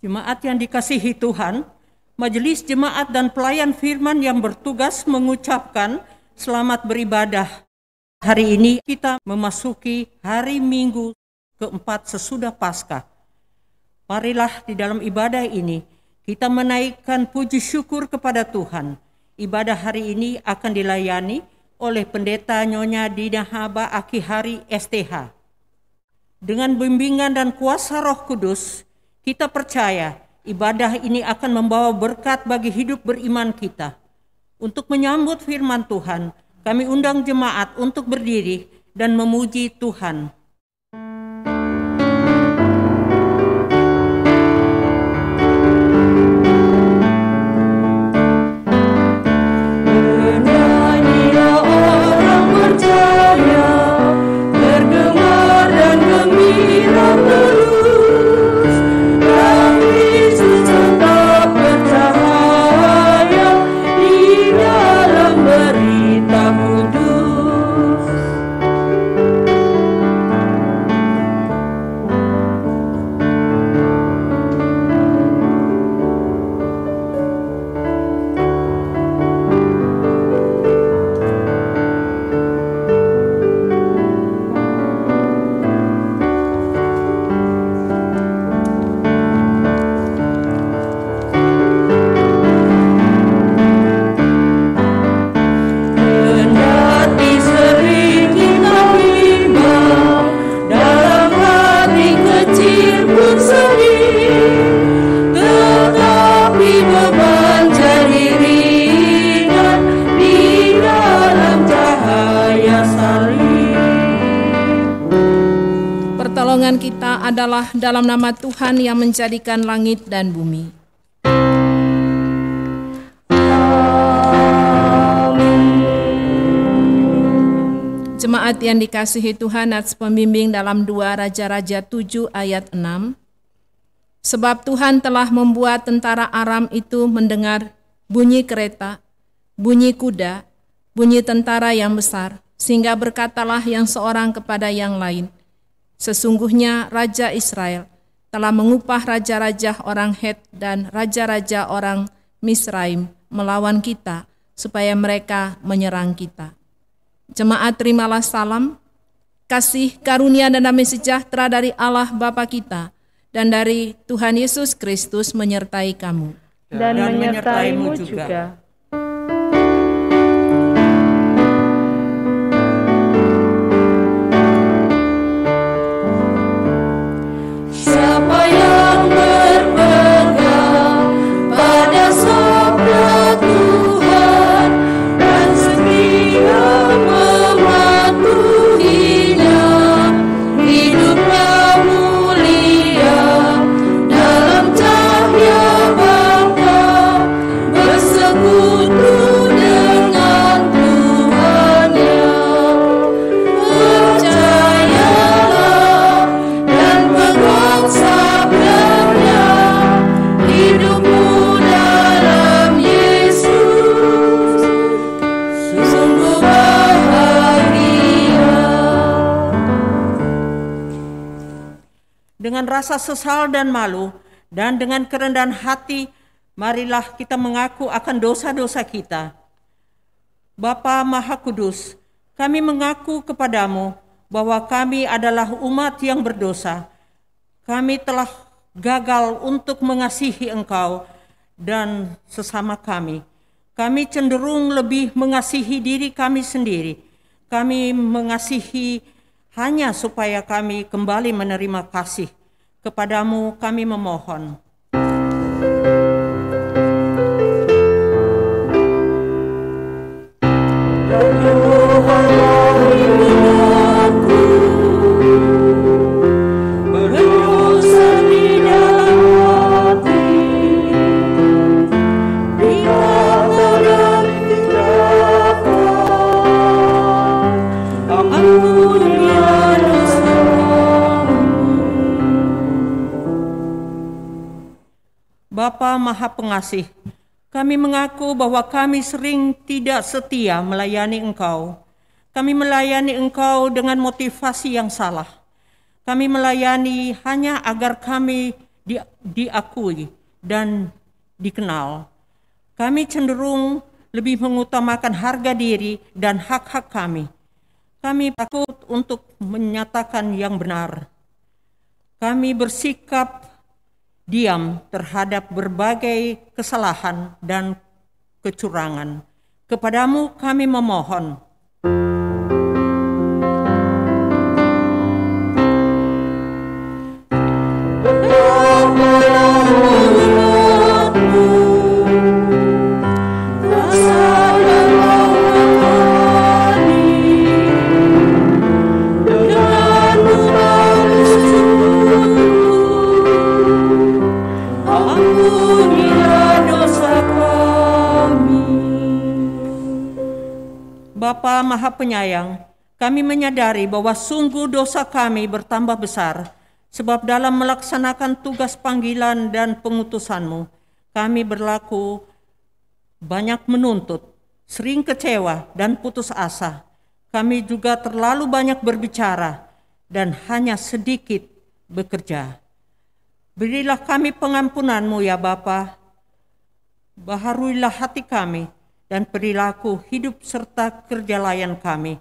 Jemaat yang dikasihi Tuhan, majelis jemaat dan pelayan firman yang bertugas mengucapkan selamat beribadah. Hari ini kita memasuki hari Minggu keempat sesudah Paskah. Marilah di dalam ibadah ini kita menaikkan puji syukur kepada Tuhan. Ibadah hari ini akan dilayani oleh Pendeta Nyonya Dina Haba Akihari STH. Dengan bimbingan dan kuasa Roh Kudus, kita percaya ibadah ini akan membawa berkat bagi hidup beriman kita. Untuk menyambut firman Tuhan, kami undang jemaat untuk berdiri dan memuji Tuhan. Kita adalah dalam nama Tuhan yang menjadikan langit dan bumi. Jemaat yang dikasihi Tuhan, atas pembimbing dalam 2 Raja-Raja 7 ayat 6. Sebab Tuhan telah membuat tentara Aram itu mendengar bunyi kereta, bunyi kuda, bunyi tentara yang besar, sehingga berkatalah yang seorang kepada yang lain, sesungguhnya Raja Israel telah mengupah raja-raja orang Het dan raja-raja orang Misraim melawan kita, supaya mereka menyerang kita. Jemaat, terimalah salam, kasih, karunia dan damai sejahtera dari Allah Bapa kita dan dari Tuhan Yesus Kristus menyertai kamu. Dan menyertaimu juga. Dengan rasa sesal dan malu, dan dengan kerendahan hati, marilah kita mengaku akan dosa-dosa kita. Bapa Maha Kudus, kami mengaku kepadamu bahwa kami adalah umat yang berdosa. Kami telah gagal untuk mengasihi Engkau dan sesama kami. Kami cenderung lebih mengasihi diri kami sendiri. Kami mengasihi hanya supaya kami kembali menerima kasih. Kepadamu kami memohon. Bapa Maha Pengasih, kami mengaku bahwa kami sering tidak setia melayani Engkau. Kami melayani Engkau dengan motivasi yang salah. Kami melayani hanya agar kami diakui dan dikenal. Kami cenderung lebih mengutamakan harga diri dan hak-hak kami. Kami takut untuk menyatakan yang benar. Kami bersikap diam terhadap berbagai kesalahan dan kecurangan. Kepadamu kami memohon. Bapa Maha Penyayang, kami menyadari bahwa sungguh dosa kami bertambah besar, sebab dalam melaksanakan tugas panggilan dan pengutusan-Mu, kami berlaku banyak menuntut, sering kecewa dan putus asa. Kami juga terlalu banyak berbicara dan hanya sedikit bekerja. Berilah kami pengampunan-Mu ya Bapa, baharuilah hati kami, dan perilaku hidup serta kerja layan kami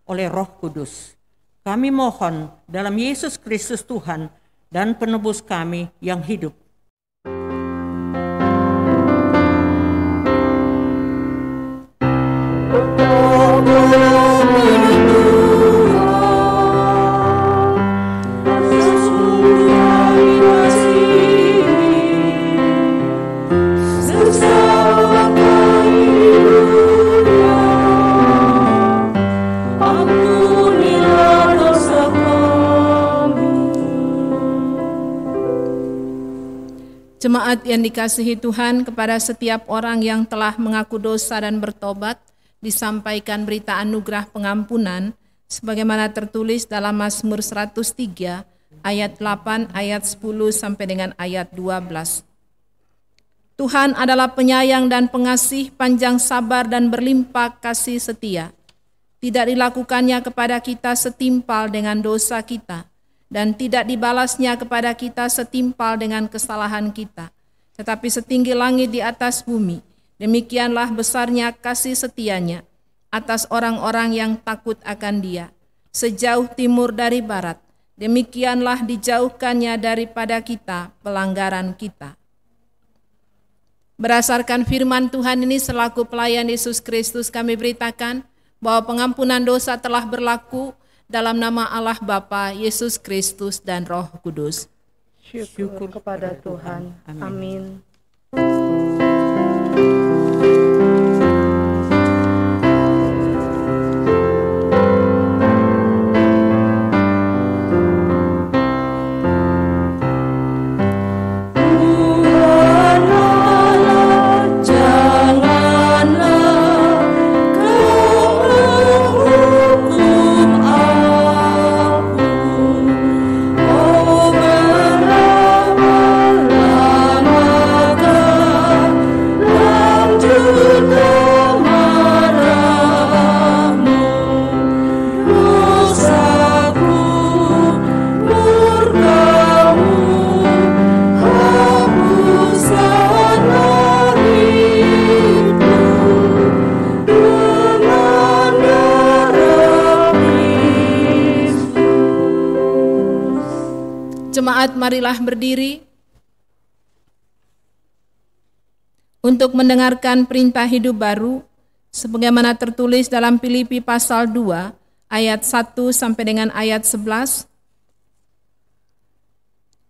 oleh Roh Kudus. Kami mohon dalam Yesus Kristus Tuhan dan penebus kami yang hidup. Jemaat yang dikasihi Tuhan, kepada setiap orang yang telah mengaku dosa dan bertobat, disampaikan berita anugerah pengampunan, sebagaimana tertulis dalam Mazmur 103, ayat 8, ayat 10, sampai dengan ayat 12. Tuhan adalah penyayang dan pengasih, panjang sabar dan berlimpah kasih setia. Tidak dilakukannya kepada kita setimpal dengan dosa kita, dan tidak dibalasnya kepada kita setimpal dengan kesalahan kita, tetapi setinggi langit di atas bumi, demikianlah besarnya kasih setianya atas orang-orang yang takut akan Dia. Sejauh timur dari barat, demikianlah dijauhkannya daripada kita pelanggaran kita. Berdasarkan firman Tuhan ini, selaku pelayan Yesus Kristus, kami beritakan bahwa pengampunan dosa telah berlaku dalam nama Allah Bapa, Yesus Kristus, dan Roh Kudus. Syukur kepada Tuhan. Amin. Jemaat, marilah berdiri untuk mendengarkan perintah hidup baru sebagaimana tertulis dalam Filipi pasal 2 ayat 1 sampai dengan ayat 11.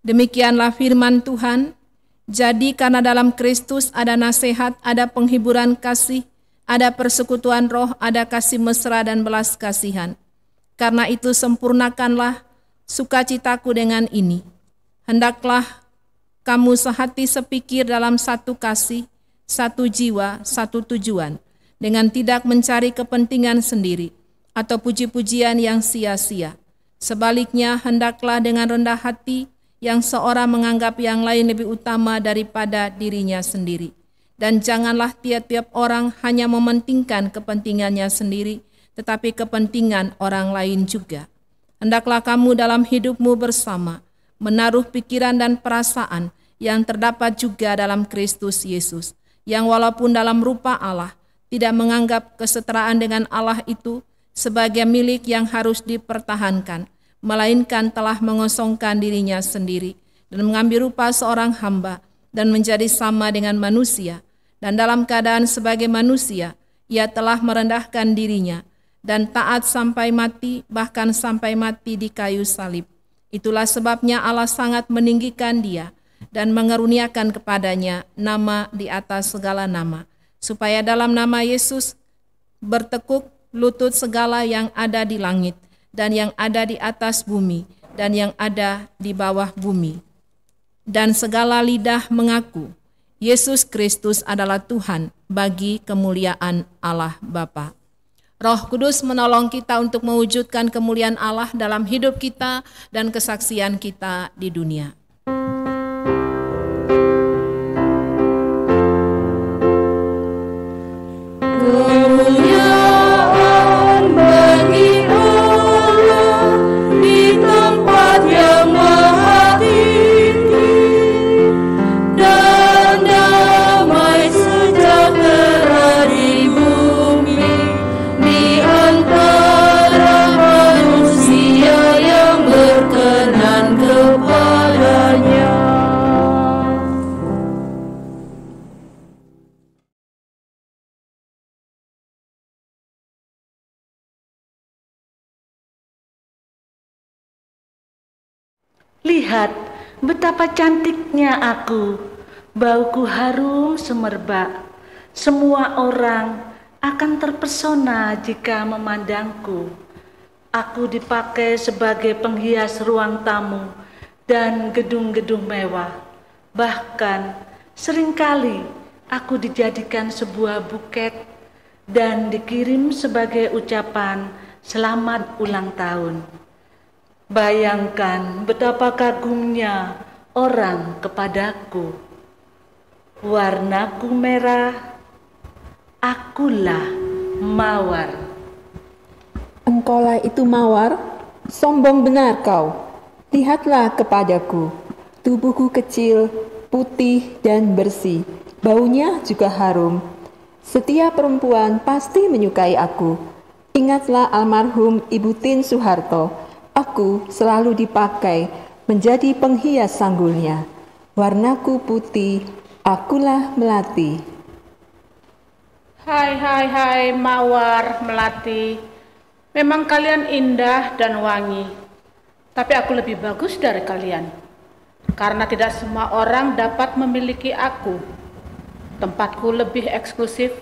Demikianlah firman Tuhan, jadi karena dalam Kristus ada nasihat, ada penghiburan kasih, ada persekutuan roh, ada kasih mesra dan belas kasihan. Karena itu sempurnakanlah sukacitaku dengan ini. Hendaklah kamu sehati sepikir dalam satu kasih, satu jiwa, satu tujuan, dengan tidak mencari kepentingan sendiri atau puji-pujian yang sia-sia. Sebaliknya, hendaklah dengan rendah hati yang seorang menganggap yang lain lebih utama daripada dirinya sendiri. Dan janganlah tiap-tiap orang hanya mementingkan kepentingannya sendiri, tetapi kepentingan orang lain juga. Hendaklah kamu dalam hidupmu bersama menaruh pikiran dan perasaan yang terdapat juga dalam Kristus Yesus, yang walaupun dalam rupa Allah, tidak menganggap kesetaraan dengan Allah itu sebagai milik yang harus dipertahankan, melainkan telah mengosongkan dirinya sendiri dan mengambil rupa seorang hamba dan menjadi sama dengan manusia. Dan dalam keadaan sebagai manusia, ia telah merendahkan dirinya dan taat sampai mati, bahkan sampai mati di kayu salib. Itulah sebabnya Allah sangat meninggikan dia dan mengeruniakan kepadanya nama di atas segala nama, supaya dalam nama Yesus bertekuk lutut segala yang ada di langit dan yang ada di atas bumi dan yang ada di bawah bumi. Dan segala lidah mengaku Yesus Kristus adalah Tuhan, bagi kemuliaan Allah Bapa. Roh Kudus menolong kita untuk mewujudkan kemuliaan Allah dalam hidup kita dan kesaksian kita di dunia. Lihat betapa cantiknya aku, bauku harum semerbak. Semua orang akan terpesona jika memandangku. Aku dipakai sebagai penghias ruang tamu dan gedung-gedung mewah. Bahkan seringkali aku dijadikan sebuah buket dan dikirim sebagai ucapan selamat ulang tahun. Bayangkan betapa kagumnya orang kepadaku. Warnaku merah, akulah mawar. Engkaulah itu mawar, sombong benar kau. Lihatlah kepadaku, tubuhku kecil, putih dan bersih, baunya juga harum. Setiap perempuan pasti menyukai aku. Ingatlah almarhum Ibu Tin Soeharto. Aku selalu dipakai menjadi penghias sanggulnya. Warnaku putih, akulah melati. Hai mawar melati. Memang kalian indah dan wangi. Tapi aku lebih bagus dari kalian. Karena tidak semua orang dapat memiliki aku. Tempatku lebih eksklusif.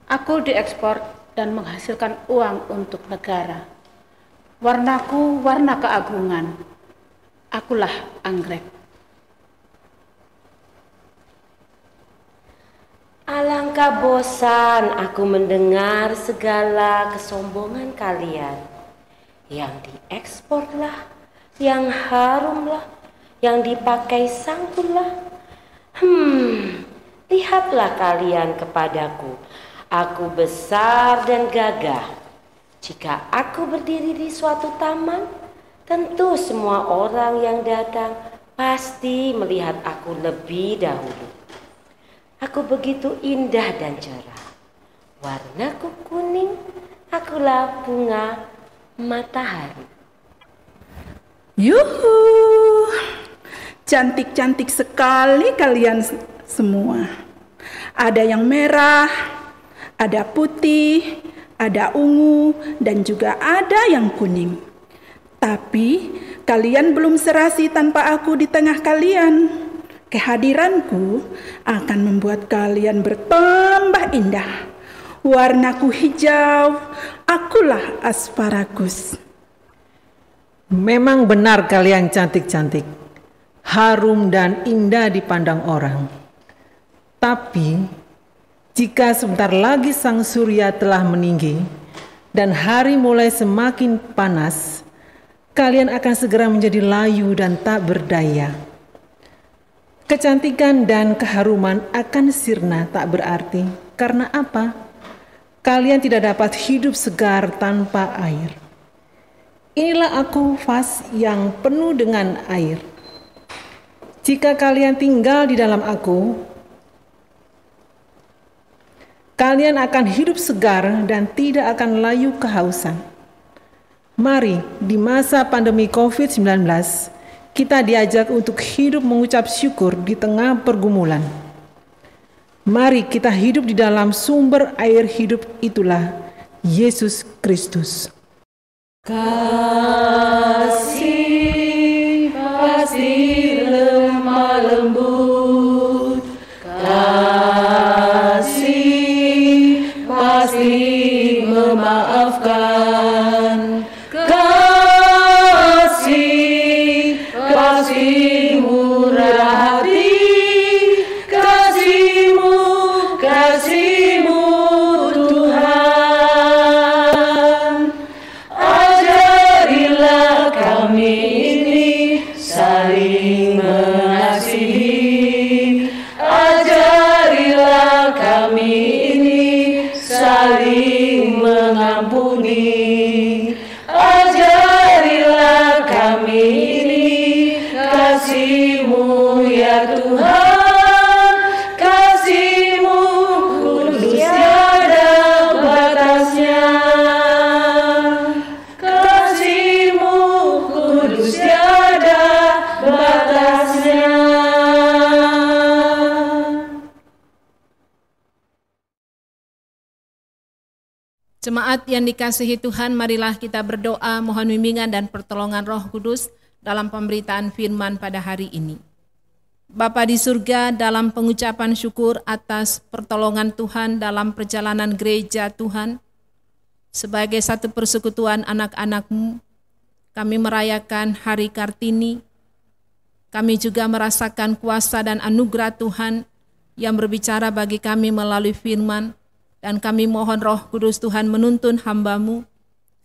Aku diekspor dan menghasilkan uang untuk negara. Warnaku warna keagungan. Akulah anggrek. Alangkah bosan aku mendengar segala kesombongan kalian. Yang diekspor lah, yang harum lah, yang dipakai sanggul lah. Lihatlah kalian kepadaku. Aku besar dan gagah. Jika aku berdiri di suatu taman, tentu semua orang yang datang pasti melihat aku lebih dahulu. Aku begitu indah dan cerah. Warnaku kuning, akulah bunga matahari. Yuhu, cantik-cantik sekali kalian semua. Ada yang merah, ada putih, ada ungu, dan juga ada yang kuning. Tapi kalian belum serasi tanpa aku di tengah kalian. Kehadiranku akan membuat kalian bertambah indah. Warnaku hijau, akulah asparagus. Memang benar kalian cantik-cantik, harum dan indah dipandang orang. Tapi jika sebentar lagi sang surya telah meninggi dan hari mulai semakin panas, kalian akan segera menjadi layu dan tak berdaya. Kecantikan dan keharuman akan sirna tak berarti. Karena apa? Kalian tidak dapat hidup segar tanpa air. Inilah aku vas yang penuh dengan air. Jika kalian tinggal di dalam Aku, kalian akan hidup segar dan tidak akan layu kehausan. Mari, di masa pandemi COVID-19, kita diajak untuk hidup mengucap syukur di tengah pergumulan. Mari kita hidup di dalam sumber air hidup, itulah Yesus Kristus. Kasih pasti lemah lembut, kasih pasti memaafkan, kasih pasti murah hati, kasih-Mu Tuhan. Ajarilah kami ini saling mengasihi, ajarilah kami ini saling mengampuni, ajarilah kami ini kasih-Mu ya Tuhan, kasih-Mu kudus tiada batasnya, kasih-Mu kudus tiada batasnya. Jemaat yang dikasihi Tuhan, marilah kita berdoa mohon bimbingan dan pertolongan Roh Kudus dalam pemberitaan firman pada hari ini. Bapa di surga, dalam pengucapan syukur atas pertolongan Tuhan dalam perjalanan gereja Tuhan, sebagai satu persekutuan anak-anak-Mu, kami merayakan Hari Kartini. Kami juga merasakan kuasa dan anugerah Tuhan yang berbicara bagi kami melalui firman. Dan kami mohon Roh Kudus Tuhan menuntun hamba-Mu,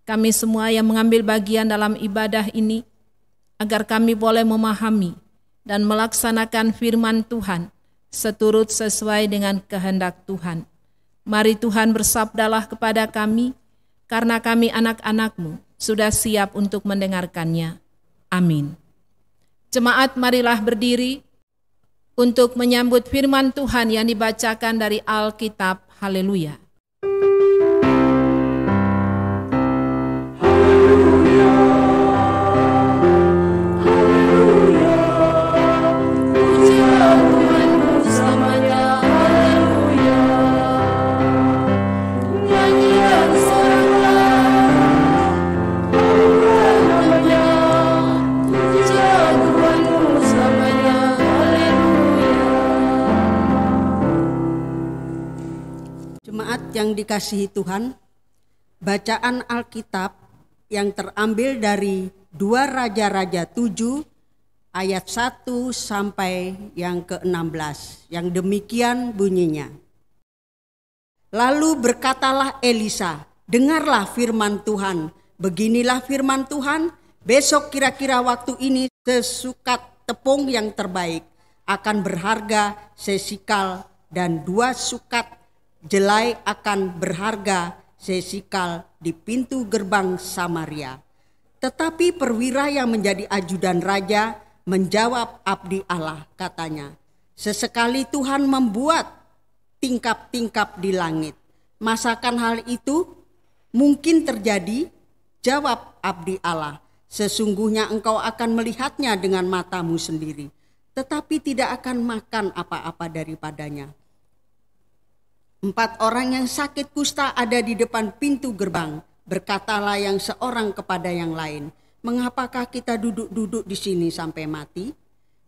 kami semua yang mengambil bagian dalam ibadah ini, agar kami boleh memahami dan melaksanakan firman Tuhan seturut sesuai dengan kehendak Tuhan. Mari Tuhan bersabdalah kepada kami, karena kami anak-anak-Mu sudah siap untuk mendengarkannya. Amin. Jemaat, marilah berdiri untuk menyambut firman Tuhan yang dibacakan dari Alkitab. Haleluya. Yang dikasihi Tuhan, bacaan Alkitab yang terambil dari 2 Raja-Raja 7 ayat 1 sampai yang ke-16, yang demikian bunyinya. Lalu berkatalah Elisa, dengarlah firman Tuhan, beginilah firman Tuhan, besok kira-kira waktu ini sesukat tepung yang terbaik akan berharga sesikal dan 2 sukat jelai akan berharga sesikal di pintu gerbang Samaria. Tetapi perwira yang menjadi ajudan raja menjawab abdi Allah, katanya, sesekali Tuhan membuat tingkap-tingkap di langit. Masakan hal itu mungkin terjadi? Jawab abdi Allah, sesungguhnya engkau akan melihatnya dengan matamu sendiri, tetapi tidak akan makan apa-apa daripadanya. 4 orang yang sakit kusta ada di depan pintu gerbang. Berkatalah yang seorang kepada yang lain, mengapakah kita duduk-duduk di sini sampai mati?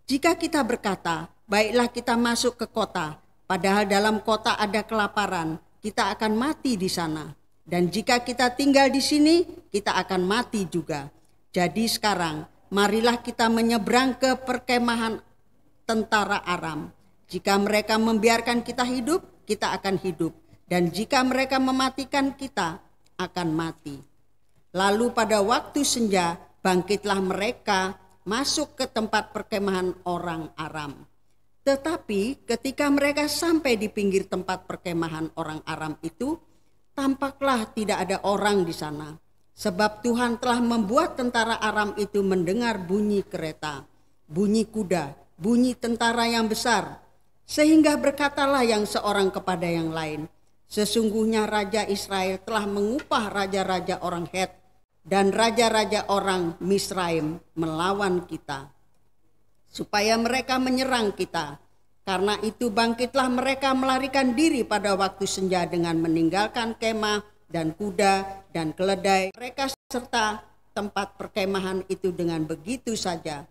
Jika kita berkata, baiklah kita masuk ke kota, padahal dalam kota ada kelaparan, kita akan mati di sana. Dan jika kita tinggal di sini, kita akan mati juga. Jadi sekarang, marilah kita menyeberang ke perkemahan tentara Aram. Jika mereka membiarkan kita hidup, kita akan hidup, dan jika mereka mematikan kita, akan mati. Lalu pada waktu senja, bangkitlah mereka masuk ke tempat perkemahan orang Aram. Tetapi ketika mereka sampai di pinggir tempat perkemahan orang Aram itu, tampaklah tidak ada orang di sana. Sebab Tuhan telah membuat tentara Aram itu mendengar bunyi kereta, bunyi kuda, bunyi tentara yang besar, sehingga berkatalah yang seorang kepada yang lain, sesungguhnya Raja Israel telah mengupah raja-raja orang Het dan raja-raja orang Misraim melawan kita, supaya mereka menyerang kita. Karena itu bangkitlah mereka melarikan diri pada waktu senja dengan meninggalkan kemah dan kuda dan keledai mereka serta tempat perkemahan itu dengan begitu saja.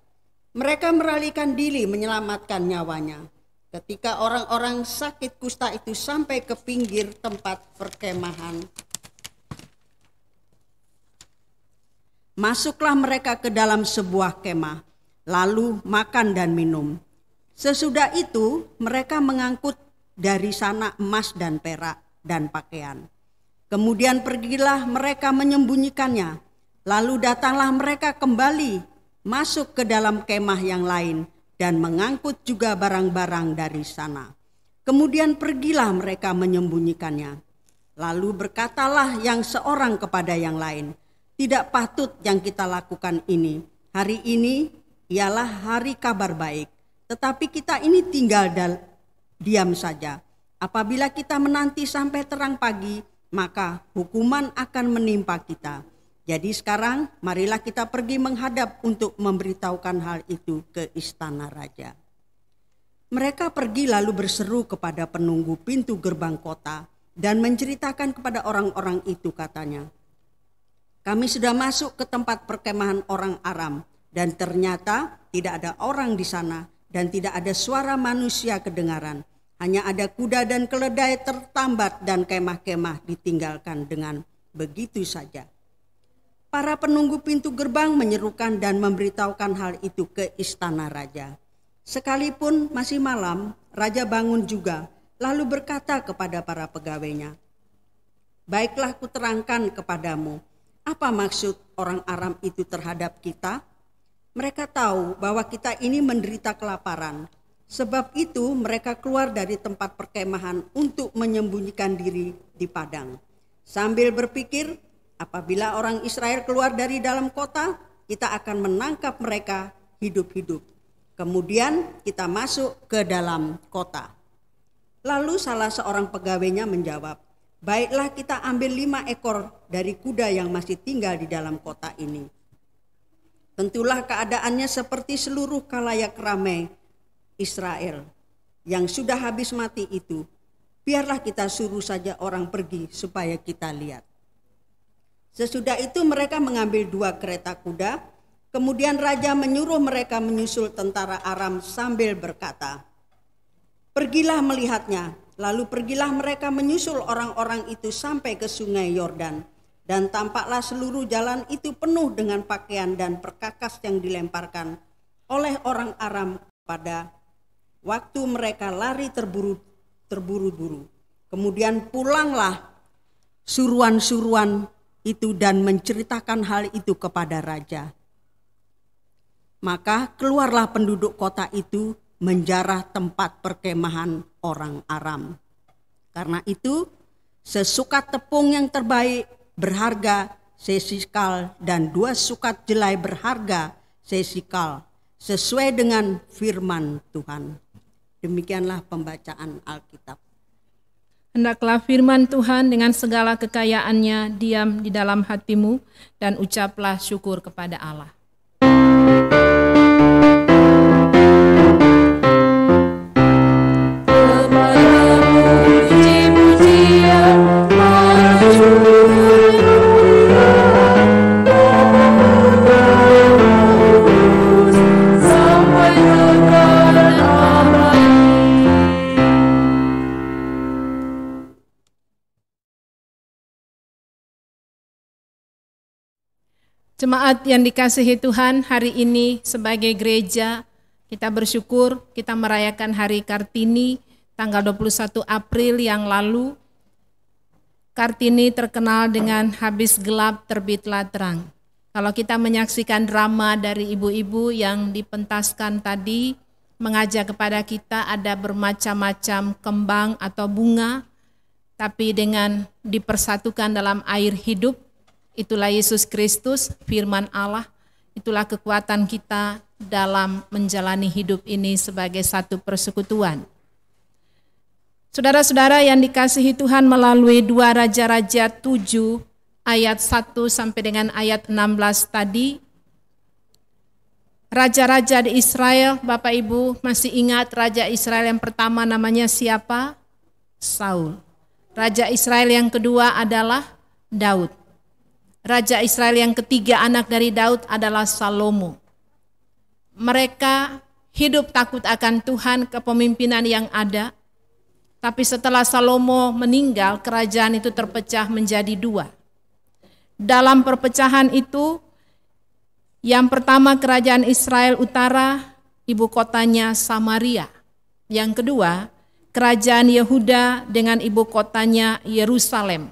Mereka melarikan diri menyelamatkan nyawanya. Ketika orang-orang sakit kusta itu sampai ke pinggir tempat perkemahan, masuklah mereka ke dalam sebuah kemah, lalu makan dan minum. Sesudah itu mereka mengangkut dari sana emas dan perak dan pakaian. Kemudian pergilah mereka menyembunyikannya. Lalu datanglah mereka kembali masuk ke dalam kemah yang lain dan mengangkut juga barang-barang dari sana. Kemudian pergilah mereka menyembunyikannya. Lalu berkatalah yang seorang kepada yang lain, tidak patut yang kita lakukan ini. Hari ini ialah hari kabar baik. Tetapi kita ini tinggal diam saja. Apabila kita menanti sampai terang pagi, maka hukuman akan menimpa kita. Jadi sekarang marilah kita pergi menghadap untuk memberitahukan hal itu ke istana raja. Mereka pergi lalu berseru kepada penunggu pintu gerbang kota dan menceritakan kepada orang-orang itu, katanya, kami sudah masuk ke tempat perkemahan orang Aram dan ternyata tidak ada orang di sana. Dan tidak ada suara manusia kedengaran. Hanya ada kuda dan keledai tertambat dan kemah-kemah ditinggalkan dengan begitu saja. Para penunggu pintu gerbang menyerukan dan memberitahukan hal itu ke istana raja. Sekalipun masih malam, raja bangun juga, lalu berkata kepada para pegawainya, baiklah kuterangkan kepadamu, apa maksud orang Aram itu terhadap kita? Mereka tahu bahwa kita ini menderita kelaparan. Sebab itu mereka keluar dari tempat perkemahan untuk menyembunyikan diri di padang. Sambil berpikir, apabila orang Israel keluar dari dalam kota, kita akan menangkap mereka hidup-hidup. Kemudian kita masuk ke dalam kota. Lalu salah seorang pegawainya menjawab, baiklah kita ambil 5 ekor dari kuda yang masih tinggal di dalam kota ini. Tentulah keadaannya seperti seluruh khalayak ramai Israel yang sudah habis mati itu. Biarlah kita suruh saja orang pergi supaya kita lihat. Sesudah itu mereka mengambil 2 kereta kuda. Kemudian raja menyuruh mereka menyusul tentara Aram sambil berkata, pergilah melihatnya. Lalu pergilah mereka menyusul orang-orang itu sampai ke sungai Yordan. Dan tampaklah seluruh jalan itu penuh dengan pakaian dan perkakas yang dilemparkan oleh orang Aram pada waktu mereka lari terburu-buru. Kemudian pulanglah suruhan-suruhan itu dan menceritakan hal itu kepada raja. Maka keluarlah penduduk kota itu menjarah tempat perkemahan orang Aram. Karena itu sesukat tepung yang terbaik berharga sesikal dan 2 sukat jelai berharga sesikal sesuai dengan firman Tuhan. Demikianlah pembacaan Alkitab. Hendaklah firman Tuhan dengan segala kekayaannya diam di dalam hatimu dan ucaplah syukur kepada Allah. Jemaat yang dikasihi Tuhan, hari ini sebagai gereja kita bersyukur kita merayakan Hari Kartini tanggal 21 April yang lalu. Kartini terkenal dengan habis gelap terbitlah terang. Kalau kita menyaksikan drama dari ibu-ibu yang dipentaskan tadi, mengajak kepada kita ada bermacam-macam kembang atau bunga, tapi dengan dipersatukan dalam air hidup. Itulah Yesus Kristus, firman Allah Itulah kekuatan kita dalam menjalani hidup ini sebagai satu persekutuan. Saudara-saudara yang dikasihi Tuhan, melalui 2 Raja-Raja 7 ayat 1 sampai dengan ayat 16 tadi, raja-raja di Israel, Bapak Ibu masih ingat raja Israel yang pertama namanya siapa? Saul. Raja Israel yang kedua adalah Daud. Raja Israel yang ketiga anak dari Daud adalah Salomo. Mereka hidup takut akan Tuhan, kepemimpinan yang ada. Tapi setelah Salomo meninggal, kerajaan itu terpecah menjadi 2. Dalam perpecahan itu, yang pertama kerajaan Israel Utara, ibu kotanya Samaria. Yang kedua, kerajaan Yehuda dengan ibu kotanya Yerusalem.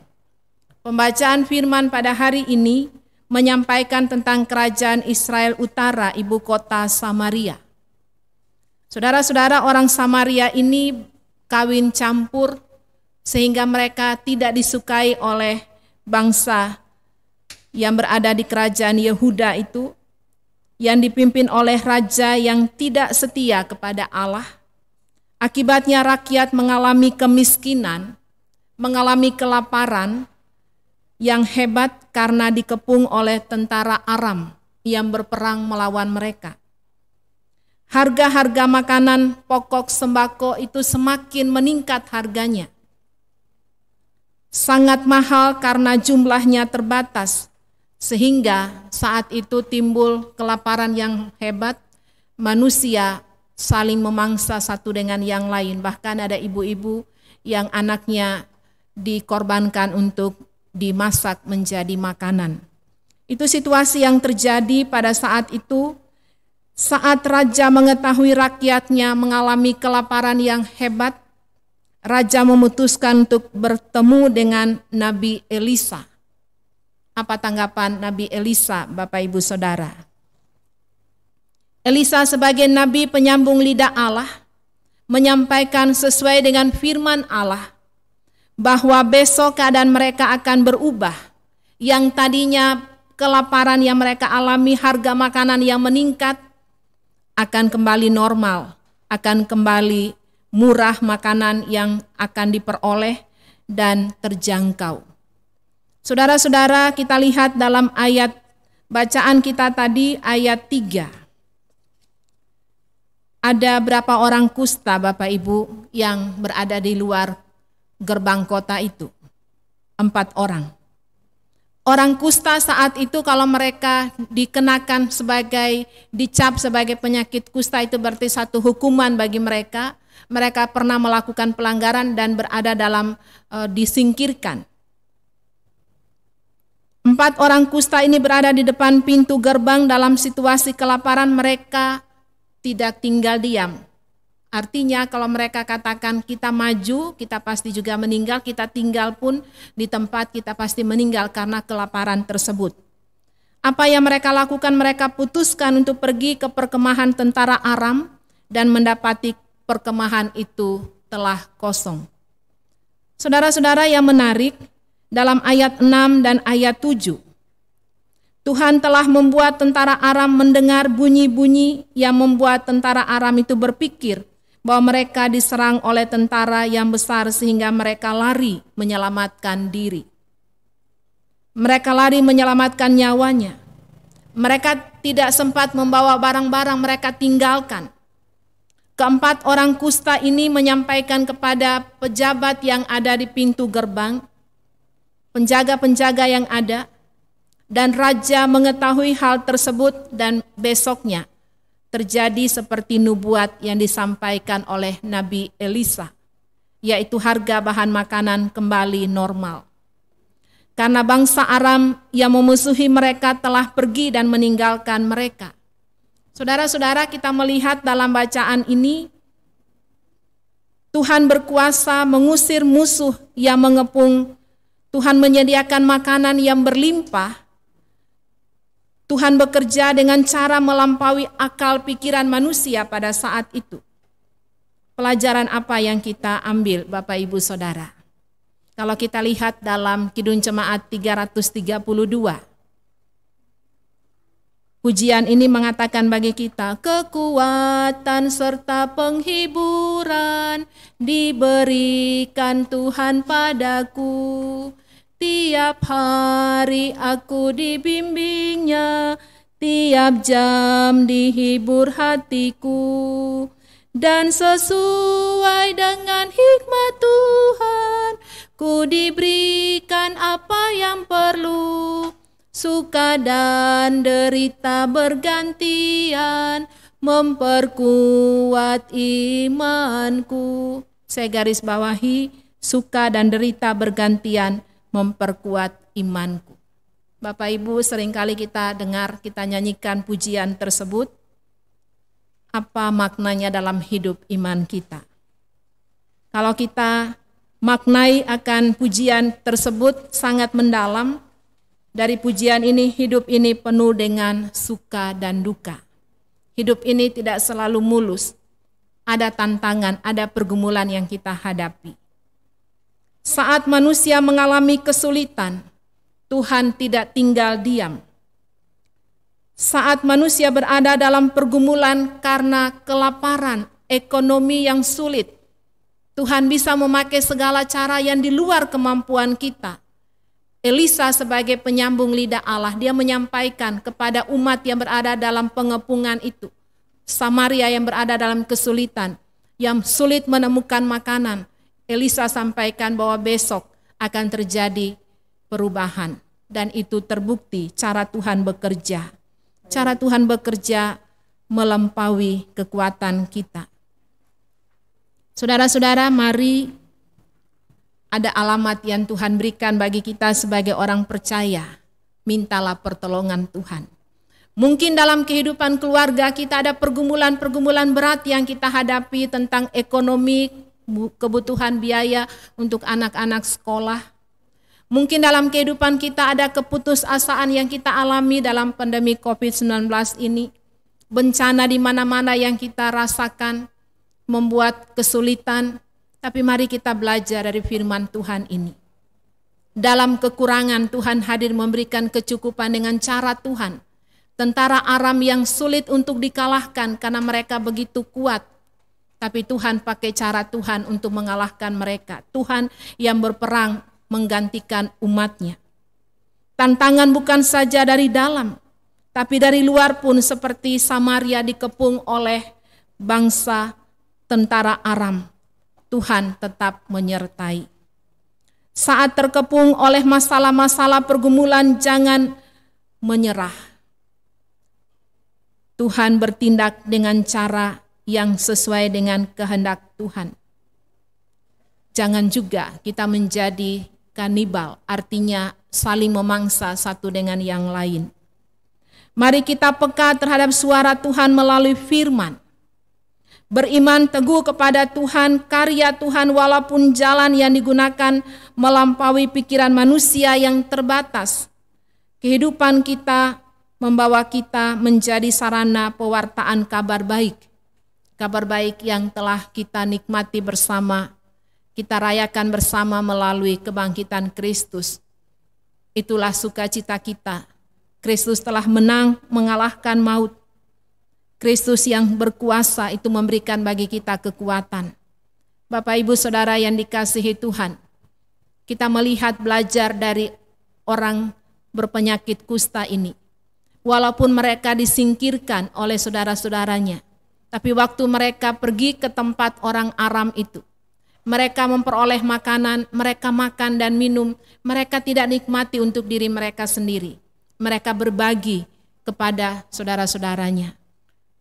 Pembacaan firman pada hari ini menyampaikan tentang kerajaan Israel Utara, ibu kota Samaria. Saudara-saudara, orang Samaria ini kawin campur sehingga mereka tidak disukai oleh bangsa yang berada di kerajaan Yehuda itu, yang dipimpin oleh raja yang tidak setia kepada Allah. Akibatnya rakyat mengalami kemiskinan, mengalami kelaparan yang hebat karena dikepung oleh tentara Aram yang berperang melawan mereka. Harga-harga makanan pokok sembako itu semakin meningkat harganya. Sangat mahal karena jumlahnya terbatas, sehingga saat itu timbul kelaparan yang hebat, manusia saling memangsa satu dengan yang lain. Bahkan ada ibu-ibu yang anaknya dikorbankan untuk dimasak menjadi makanan. Itu situasi yang terjadi pada saat itu, saat raja mengetahui rakyatnya mengalami kelaparan yang hebat. Raja memutuskan untuk bertemu dengan Nabi Elisa. Apa tanggapan Nabi Elisa, Bapak Ibu Saudara? Elisa sebagai nabi penyambung lidah Allah menyampaikan sesuai dengan firman Allah bahwa besok keadaan mereka akan berubah. Yang tadinya kelaparan yang mereka alami, harga makanan yang meningkat, akan kembali normal, akan kembali murah makanan yang akan diperoleh dan terjangkau. Saudara-saudara, kita lihat dalam ayat bacaan kita tadi, ayat 3. Ada berapa orang kusta, Bapak Ibu, yang berada di luar gerbang kota itu? 4 orang. Orang kusta saat itu kalau mereka dikenakan sebagai, dicap sebagai penyakit kusta, itu berarti satu hukuman bagi mereka. Mereka pernah melakukan pelanggaran dan berada dalam disingkirkan. 4 orang kusta ini berada di depan pintu gerbang dalam situasi kelaparan. Mereka tidak tinggal diam. Artinya kalau mereka katakan kita maju, kita pasti juga meninggal, kita tinggal pun di tempat kita pasti meninggal karena kelaparan tersebut. Apa yang mereka lakukan? Mereka putuskan untuk pergi ke perkemahan tentara Aram dan mendapati perkemahan itu telah kosong. Saudara-saudara, yang menarik, dalam ayat 6 dan ayat 7, Tuhan telah membuat tentara Aram mendengar bunyi-bunyi yang membuat tentara Aram itu berpikir bahwa mereka diserang oleh tentara yang besar sehingga mereka lari menyelamatkan diri. Mereka lari menyelamatkan nyawanya. Mereka tidak sempat membawa barang-barang, mereka tinggalkan. 4 orang kusta ini menyampaikan kepada pejabat yang ada di pintu gerbang, penjaga-penjaga yang ada, dan raja mengetahui hal tersebut, dan besoknya terjadi seperti nubuat yang disampaikan oleh Nabi Elisa, yaitu harga bahan makanan kembali normal. Karena bangsa Aram yang memusuhi mereka telah pergi dan meninggalkan mereka. Saudara-saudara, kita melihat dalam bacaan ini, Tuhan berkuasa mengusir musuh yang mengepung. Tuhan menyediakan makanan yang berlimpah. Tuhan bekerja dengan cara melampaui akal pikiran manusia pada saat itu. Pelajaran apa yang kita ambil, Bapak Ibu Saudara? Kalau kita lihat dalam Kidung Jemaat 332. Pujian ini mengatakan bagi kita, kekuatan serta penghiburan diberikan Tuhan padaku. Tiap hari aku dibimbingnya, tiap jam dihibur hatiku. Dan sesuai dengan hikmat Tuhan, ku diberikan apa yang perlu. Suka dan derita bergantian, memperkuat imanku. Saya garis bawahi, suka dan derita bergantian, memperkuat imanku. Bapak Ibu, seringkali kita dengar, kita nyanyikan pujian tersebut. Apa maknanya dalam hidup iman kita? Kalau kita maknai akan pujian tersebut sangat mendalam, dari pujian ini, hidup ini penuh dengan suka dan duka. Hidup ini tidak selalu mulus. Ada tantangan, ada pergumulan yang kita hadapi. Saat manusia mengalami kesulitan, Tuhan tidak tinggal diam. Saat manusia berada dalam pergumulan karena kelaparan, ekonomi yang sulit, Tuhan bisa memakai segala cara yang di luar kemampuan kita. Elisa sebagai penyambung lidah Allah, dia menyampaikan kepada umat yang berada dalam pengepungan itu, Samaria yang berada dalam kesulitan, yang sulit menemukan makanan. Elisa sampaikan bahwa besok akan terjadi perubahan, dan itu terbukti cara Tuhan bekerja. Cara Tuhan bekerja melampaui kekuatan kita. Saudara-saudara, mari ada alamat yang Tuhan berikan bagi kita sebagai orang percaya. Mintalah pertolongan Tuhan. Mungkin dalam kehidupan keluarga kita ada pergumulan-pergumulan berat yang kita hadapi tentang ekonomi, kebutuhan biaya untuk anak-anak sekolah. Mungkin dalam kehidupan kita ada keputusasaan yang kita alami dalam pandemi COVID-19 ini. Bencana di mana-mana yang kita rasakan membuat kesulitan. Tapi mari kita belajar dari firman Tuhan ini. Dalam kekurangan Tuhan hadir memberikan kecukupan dengan cara Tuhan. Tentara Aram yang sulit untuk dikalahkan karena mereka begitu kuat. Tapi Tuhan pakai cara Tuhan untuk mengalahkan mereka. Tuhan yang berperang menggantikan umatnya. Tantangan bukan saja dari dalam, tapi dari luar pun seperti Samaria dikepung oleh bangsa tentara Aram. Tuhan tetap menyertai. Saat terkepung oleh masalah-masalah pergumulan, jangan menyerah. Tuhan bertindak dengan cara yang sesuai dengan kehendak Tuhan. Jangan juga kita menjadi kanibal, artinya saling memangsa satu dengan yang lain. Mari kita peka terhadap suara Tuhan melalui firman. Beriman teguh kepada Tuhan, karya Tuhan walaupun jalan yang digunakan melampaui pikiran manusia yang terbatas. Kehidupan kita membawa kita menjadi sarana pewartaan kabar baik. Kabar baik yang telah kita nikmati bersama, kita rayakan bersama melalui kebangkitan Kristus. Itulah sukacita kita. Kristus telah menang mengalahkan maut. Kristus yang berkuasa itu memberikan bagi kita kekuatan. Bapak, Ibu, Saudara yang dikasihi Tuhan, kita melihat belajar dari orang berpenyakit kusta ini. Walaupun mereka disingkirkan oleh saudara-saudaranya, tapi waktu mereka pergi ke tempat orang Aram itu, mereka memperoleh makanan, mereka makan dan minum, mereka tidak nikmati untuk diri mereka sendiri. Mereka berbagi kepada saudara-saudaranya.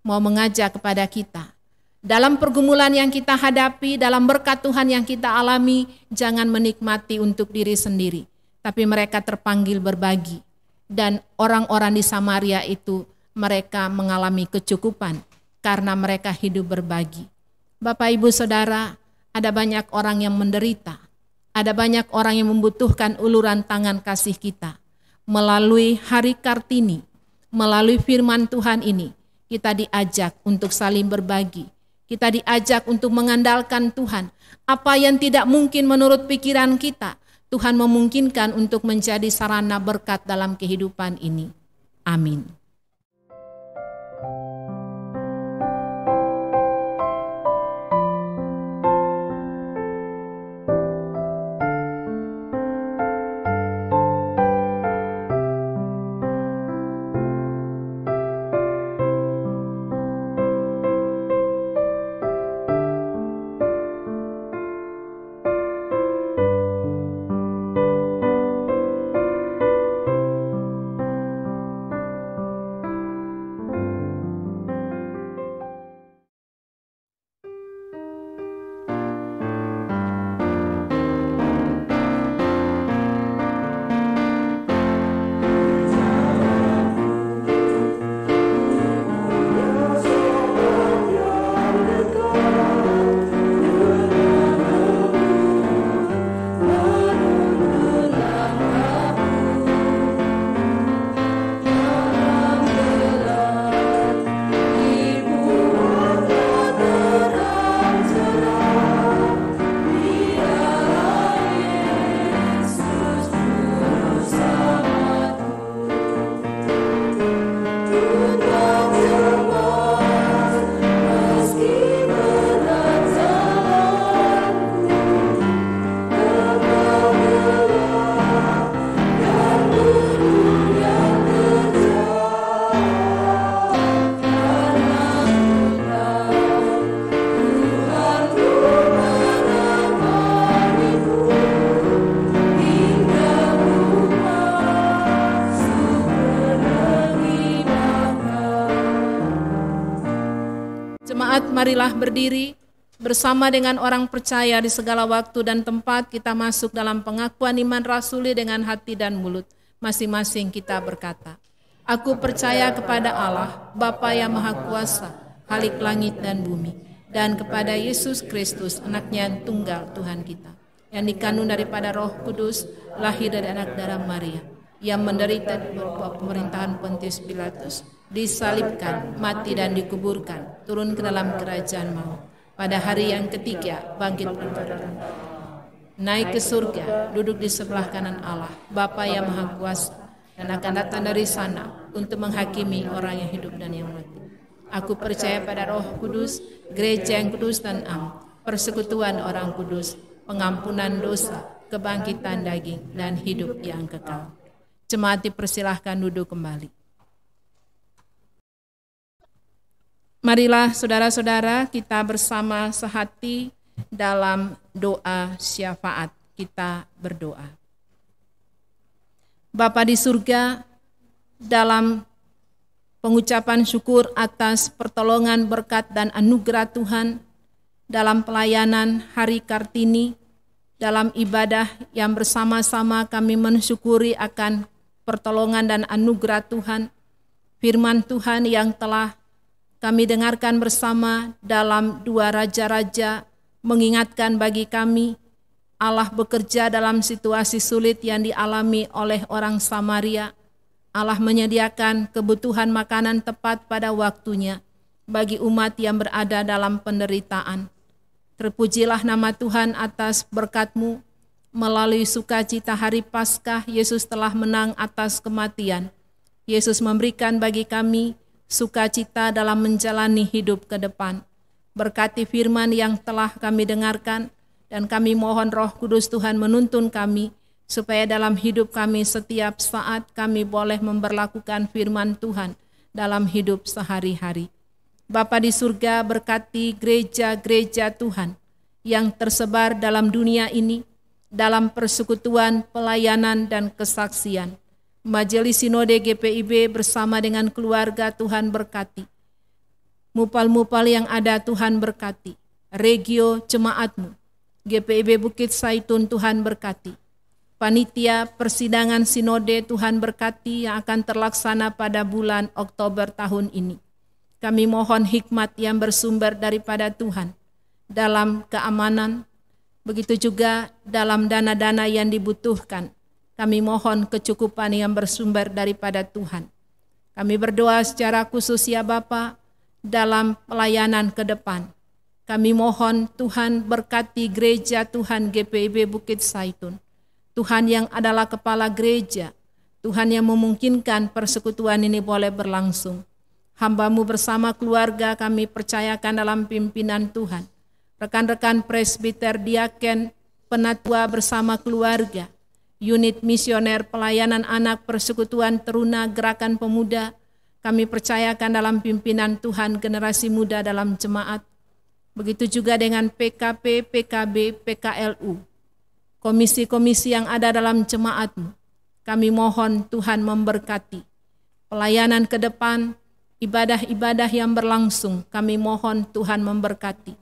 Mau mengajak kepada kita, dalam pergumulan yang kita hadapi, dalam berkat Tuhan yang kita alami, jangan menikmati untuk diri sendiri, tapi mereka terpanggil berbagi. Dan orang-orang di Samaria itu, mereka mengalami kecukupan karena mereka hidup berbagi. Bapak, Ibu, Saudara, ada banyak orang yang menderita, ada banyak orang yang membutuhkan uluran tangan kasih kita. Melalui Hari Kartini, melalui firman Tuhan ini, kita diajak untuk saling berbagi. Kita diajak untuk mengandalkan Tuhan. Apa yang tidak mungkin menurut pikiran kita, Tuhan memungkinkan untuk menjadi sarana berkat dalam kehidupan ini. Amin. Jemaat, marilah berdiri bersama dengan orang percaya di segala waktu dan tempat kita masuk dalam pengakuan iman rasuli dengan hati dan mulut. Masing-masing kita berkata, aku percaya kepada Allah, Bapa yang Maha Kuasa, Khalik langit dan bumi, dan kepada Yesus Kristus, anaknya yang tunggal Tuhan kita, yang dikandung daripada Roh Kudus, lahir dari anak darah Maria, yang menderita di bawah pemerintahan Pontius Pilatus, disalibkan, mati dan dikuburkan, turun ke dalam kerajaan maut. Pada hari yang ketiga, bangkit daripada orang mati, naik ke surga, duduk di sebelah kanan Allah, Bapa yang Maha Kuasa, dan akan datang dari sana untuk menghakimi orang yang hidup dan yang mati. Aku percaya pada Roh Kudus, gereja yang kudus dan am, persekutuan orang kudus, pengampunan dosa, kebangkitan daging, dan hidup yang kekal. Jemaat dipersilahkan duduk kembali. Marilah saudara-saudara kita bersama sehati dalam doa syafaat. Kita berdoa. Bapa di surga, dalam pengucapan syukur atas pertolongan, berkat, dan anugerah Tuhan dalam pelayanan Hari Kartini, dalam ibadah yang bersama-sama kami mensyukuri akan pertolongan dan anugerah Tuhan, firman Tuhan yang telah kami dengarkan bersama dalam 2 Raja-Raja mengingatkan bagi kami Allah bekerja dalam situasi sulit yang dialami oleh orang Samaria. Allah menyediakan kebutuhan makanan tepat pada waktunya bagi umat yang berada dalam penderitaan. Terpujilah nama Tuhan atas berkat-Mu. Melalui sukacita hari Paskah, Yesus telah menang atas kematian. Yesus memberikan bagi kami sukacita dalam menjalani hidup ke depan. Berkati firman yang telah kami dengarkan, dan kami mohon Roh Kudus Tuhan menuntun kami, supaya dalam hidup kami setiap saat kami boleh memberlakukan firman Tuhan dalam hidup sehari-hari. Bapa di surga, berkati gereja-gereja Tuhan yang tersebar dalam dunia ini, dalam persekutuan, pelayanan, dan kesaksian. Majelis Sinode GPIB bersama dengan keluarga Tuhan berkati. Mupal-mupal yang ada Tuhan berkati. Regio jemaat-Mu, GPIB Bukit Saitun Tuhan berkati. Panitia persidangan Sinode Tuhan berkati yang akan terlaksana pada bulan Oktober tahun ini. Kami mohon hikmat yang bersumber daripada Tuhan dalam keamanan, begitu juga dalam dana-dana yang dibutuhkan. Kami mohon kecukupan yang bersumber daripada Tuhan. Kami berdoa secara khusus ya Bapa dalam pelayanan ke depan. Kami mohon Tuhan berkati gereja Tuhan GPIB Bukit Saitun. Tuhan yang adalah kepala gereja, Tuhan yang memungkinkan persekutuan ini boleh berlangsung. Hamba-Mu bersama keluarga kami percayakan dalam pimpinan Tuhan. Rekan-rekan presbiter, diaken, penatua bersama keluarga, unit misioner, pelayanan anak, persekutuan teruna, gerakan pemuda, kami percayakan dalam pimpinan Tuhan generasi muda dalam jemaat. Begitu juga dengan PKP, PKB, PKLU, komisi-komisi yang ada dalam jemaat-Mu. Kami mohon Tuhan memberkati pelayanan ke depan, ibadah-ibadah yang berlangsung, kami mohon Tuhan memberkati.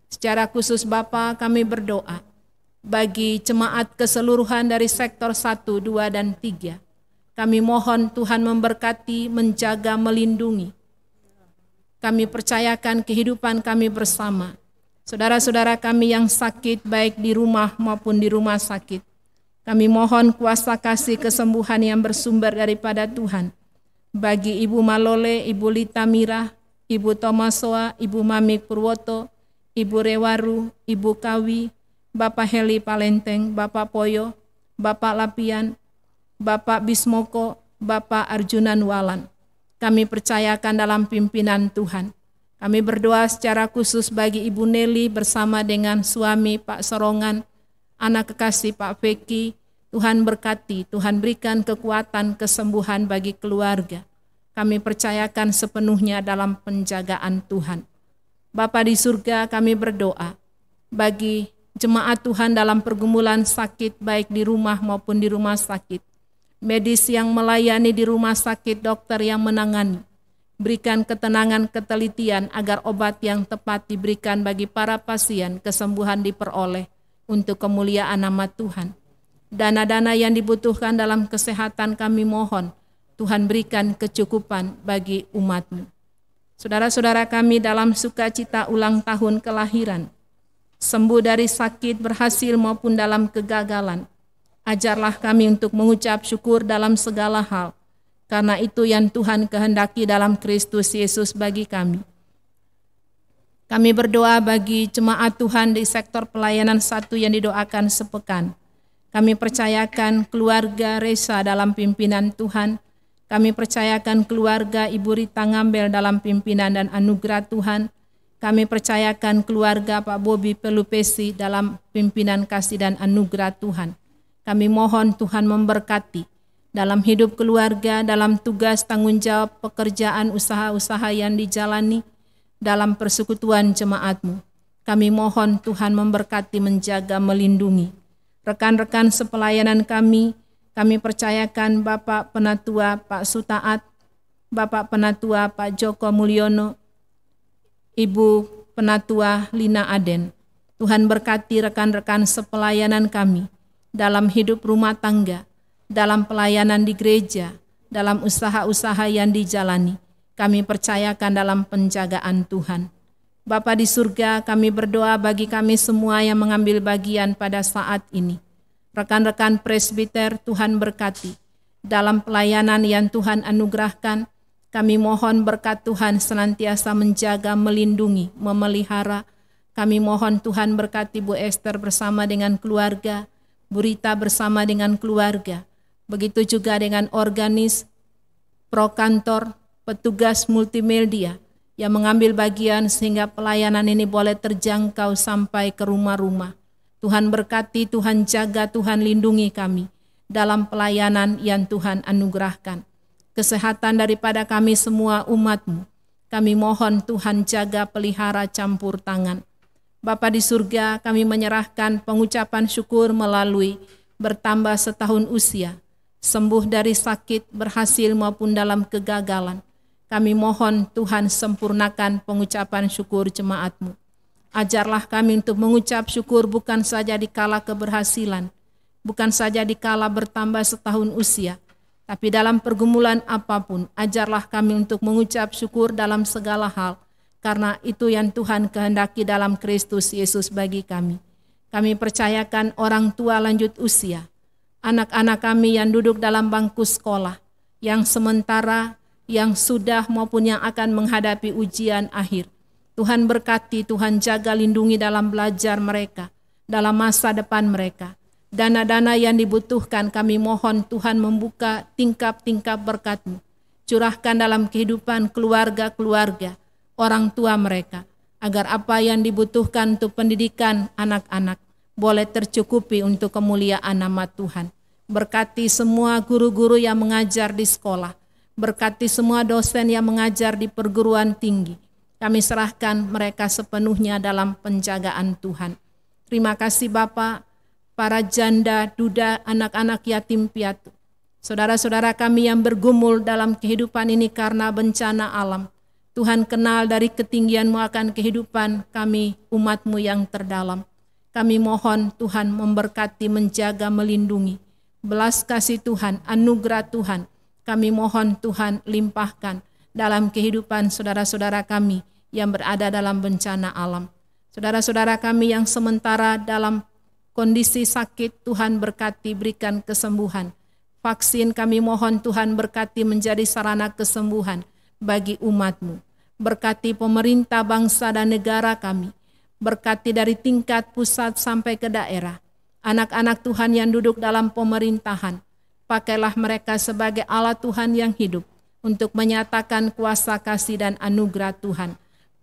Secara khusus Bapa kami berdoa bagi jemaat keseluruhan dari sektor 1, 2, dan 3. Kami mohon Tuhan memberkati, menjaga, melindungi. Kami percayakan kehidupan kami bersama. Saudara-saudara kami yang sakit baik di rumah maupun di rumah sakit. Kami mohon kuasa kasih kesembuhan yang bersumber daripada Tuhan. Bagi Ibu Malole, Ibu Lita Mirah, Ibu Tomasoa, Ibu Mamik Purwoto, Ibu Rewaru, Ibu Kawi, Bapak Heli Palenteng, Bapak Poyo, Bapak Lapian, Bapak Bismoko, Bapak Arjunan Walan. Kami percayakan dalam pimpinan Tuhan. Kami berdoa secara khusus bagi Ibu Nelly bersama dengan suami Pak Sorongan, anak kekasih Pak Feki. Tuhan berkati, Tuhan berikan kekuatan, kesembuhan bagi keluarga. Kami percayakan sepenuhnya dalam penjagaan Tuhan. Bapa di surga, kami berdoa bagi jemaat Tuhan dalam pergumulan sakit baik di rumah maupun di rumah sakit. Medis yang melayani di rumah sakit, dokter yang menangani. Berikan ketenangan ketelitian agar obat yang tepat diberikan bagi para pasien, kesembuhan diperoleh untuk kemuliaan nama Tuhan. Dana-dana yang dibutuhkan dalam kesehatan kami mohon, Tuhan berikan kecukupan bagi umat-Mu. Saudara-saudara kami dalam sukacita ulang tahun kelahiran, sembuh dari sakit, berhasil maupun dalam kegagalan, ajarlah kami untuk mengucap syukur dalam segala hal, karena itu yang Tuhan kehendaki dalam Kristus Yesus bagi kami. Kami berdoa bagi jemaat Tuhan di sektor pelayanan 1 yang didoakan sepekan. Kami percayakan keluarga Resa dalam pimpinan Tuhan. Kami percayakan keluarga Ibu Rita Ngambel dalam pimpinan dan anugerah Tuhan. Kami percayakan keluarga Pak Bobi Pelupesi dalam pimpinan kasih dan anugerah Tuhan. Kami mohon Tuhan memberkati dalam hidup keluarga, dalam tugas tanggung jawab pekerjaan usaha-usaha yang dijalani, dalam persekutuan jemaat-Mu. Kami mohon Tuhan memberkati, menjaga, melindungi. Rekan-rekan sepelayanan kami percayakan Bapak Penatua Pak Sutaat, Bapak Penatua Pak Joko Mulyono, Ibu Penatua Lina Aden. Tuhan berkati rekan-rekan sepelayanan kami dalam hidup rumah tangga, dalam pelayanan di gereja, dalam usaha-usaha yang dijalani. Kami percayakan dalam penjagaan Tuhan. Bapa di surga, kami berdoa bagi kami semua yang mengambil bagian pada saat ini. Rekan-rekan presbiter, Tuhan berkati. Dalam pelayanan yang Tuhan anugerahkan, kami mohon berkat Tuhan senantiasa menjaga, melindungi, memelihara. Kami mohon Tuhan berkati Bu Esther bersama dengan keluarga, Bu Rita bersama dengan keluarga. Begitu juga dengan organis, prokantor, petugas multimedia yang mengambil bagian sehingga pelayanan ini boleh terjangkau sampai ke rumah-rumah. Tuhan berkati, Tuhan jaga, Tuhan lindungi kami dalam pelayanan yang Tuhan anugerahkan. Kesehatan daripada kami semua umat-Mu, kami mohon Tuhan jaga, pelihara, campur tangan. Bapa di surga, kami menyerahkan pengucapan syukur melalui bertambah setahun usia, sembuh dari sakit, berhasil maupun dalam kegagalan. Kami mohon Tuhan sempurnakan pengucapan syukur jemaat-Mu. Ajarlah kami untuk mengucap syukur bukan saja di kala keberhasilan, bukan saja di kala bertambah setahun usia, tapi dalam pergumulan apapun, ajarlah kami untuk mengucap syukur dalam segala hal, karena itu yang Tuhan kehendaki dalam Kristus Yesus bagi kami. Kami percayakan orang tua lanjut usia, anak-anak kami yang duduk dalam bangku sekolah, yang sementara, yang sudah maupun yang akan menghadapi ujian akhir. Tuhan berkati, Tuhan jaga, lindungi dalam belajar mereka, dalam masa depan mereka. Dana-dana yang dibutuhkan kami mohon Tuhan membuka tingkap-tingkap berkat-Mu. Curahkan dalam kehidupan keluarga-keluarga, orang tua mereka, agar apa yang dibutuhkan untuk pendidikan anak-anak boleh tercukupi untuk kemuliaan nama Tuhan. Berkati semua guru-guru yang mengajar di sekolah, berkati semua dosen yang mengajar di perguruan tinggi. Kami serahkan mereka sepenuhnya dalam penjagaan Tuhan. Terima kasih Bapa, para janda, duda, anak-anak yatim piatu, saudara-saudara kami yang bergumul dalam kehidupan ini karena bencana alam. Tuhan kenal dari ketinggian-Mu akan kehidupan kami, umat-Mu yang terdalam. Kami mohon Tuhan memberkati, menjaga, melindungi. Belas kasih Tuhan, anugerah Tuhan, kami mohon Tuhan limpahkan dalam kehidupan saudara-saudara kami yang berada dalam bencana alam. Saudara-saudara kami yang sementara dalam kondisi sakit, Tuhan berkati, berikan kesembuhan. Vaksin kami mohon Tuhan berkati menjadi sarana kesembuhan bagi umat-Mu. Berkati pemerintah bangsa dan negara kami. Berkati dari tingkat pusat sampai ke daerah. Anak-anak Tuhan yang duduk dalam pemerintahan. Pakailah mereka sebagai alat Tuhan yang hidup untuk menyatakan kuasa kasih dan anugerah Tuhan.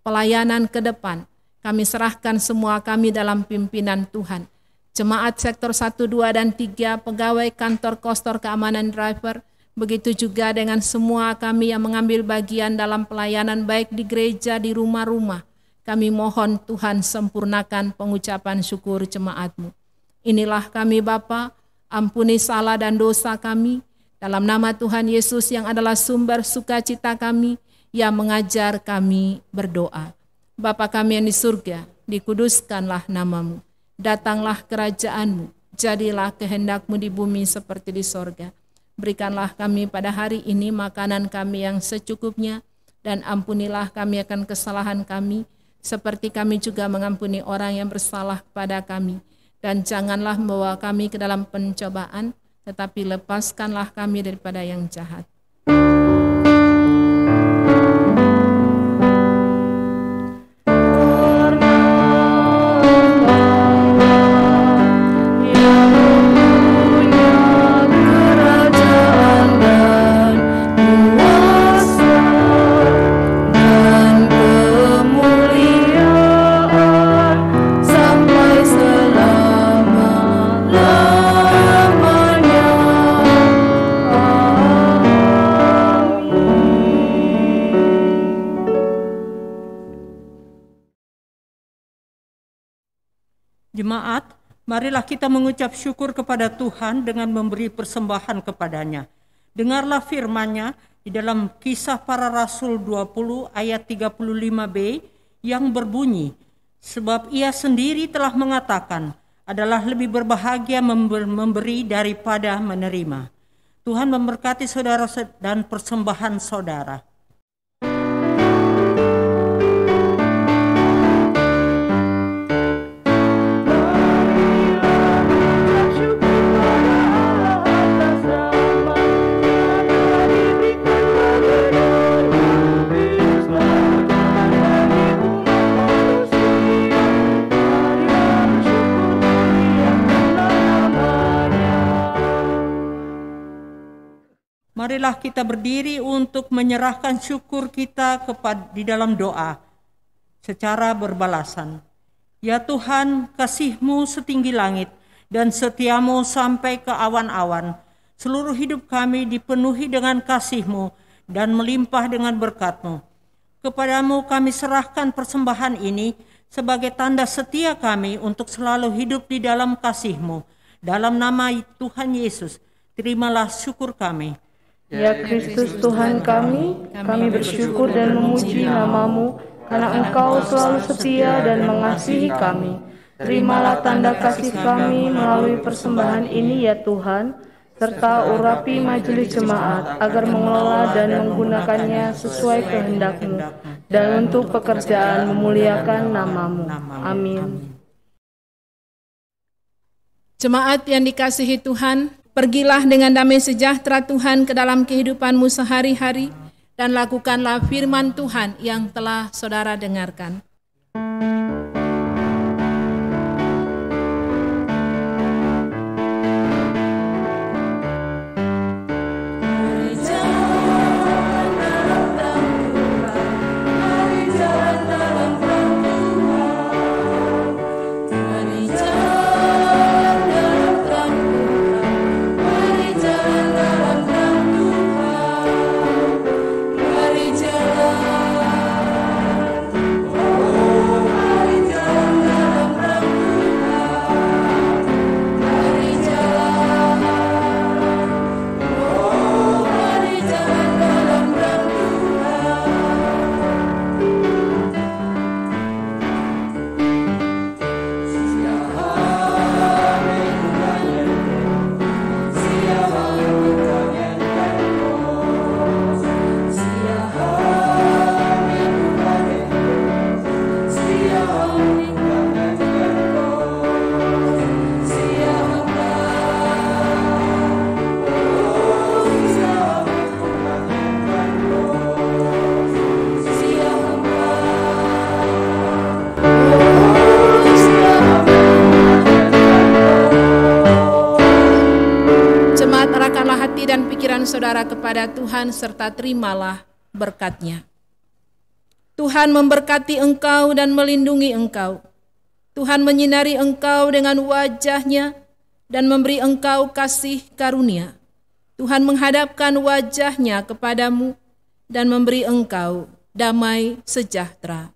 Pelayanan ke depan, kami serahkan semua kami dalam pimpinan Tuhan. Jemaat sektor 1, 2, dan 3, pegawai kantor kostor keamanan driver, begitu juga dengan semua kami yang mengambil bagian dalam pelayanan baik di gereja, di rumah-rumah. Kami mohon Tuhan sempurnakan pengucapan syukur jemaat-Mu. Inilah kami Bapa, ampuni salah dan dosa kami, dalam nama Tuhan Yesus yang adalah sumber sukacita kami, yang mengajar kami berdoa. Bapa kami yang di surga, dikuduskanlah namamu. Datanglah kerajaanmu, jadilah kehendakmu di bumi seperti di sorga. Berikanlah kami pada hari ini makanan kami yang secukupnya, dan ampunilah kami akan kesalahan kami, seperti kami juga mengampuni orang yang bersalah kepada kami. Dan janganlah membawa kami ke dalam pencobaan, tetapi lepaskanlah kami daripada yang jahat. Jemaat, marilah kita mengucap syukur kepada Tuhan dengan memberi persembahan kepadanya. Dengarlah firman-Nya di dalam Kisah Para Rasul 20 ayat 35b yang berbunyi, sebab Ia sendiri telah mengatakan, adalah lebih berbahagia memberi daripada menerima. Tuhan memberkati saudara dan persembahan saudara. Marilah kita berdiri untuk menyerahkan syukur kita di dalam doa secara berbalasan. Ya Tuhan, kasih-Mu setinggi langit dan setia-Mu sampai ke awan-awan. Seluruh hidup kami dipenuhi dengan kasih-Mu dan melimpah dengan berkat-Mu. Kepadamu kami serahkan persembahan ini sebagai tanda setia kami untuk selalu hidup di dalam kasih-Mu. Dalam nama Tuhan Yesus, terimalah syukur kami. Ya Kristus Tuhan kami bersyukur dan memuji nama-Mu, karena Engkau selalu setia dan mengasihi kami. Terimalah tanda kasih kami melalui persembahan ini ya Tuhan, serta urapi majelis jemaat agar mengelola dan menggunakannya sesuai kehendak-Mu, dan untuk pekerjaan memuliakan nama-Mu. Amin. Jemaat yang dikasihi Tuhan, pergilah dengan damai sejahtera Tuhan ke dalam kehidupanmu sehari-hari dan lakukanlah firman Tuhan yang telah saudara dengarkan. Dan pikiran saudara kepada Tuhan serta terimalah berkat-Nya. Tuhan memberkati engkau dan melindungi engkau. Tuhan menyinari engkau dengan wajah-Nya dan memberi engkau kasih karunia. Tuhan menghadapkan wajah-Nya kepadamu dan memberi engkau damai sejahtera.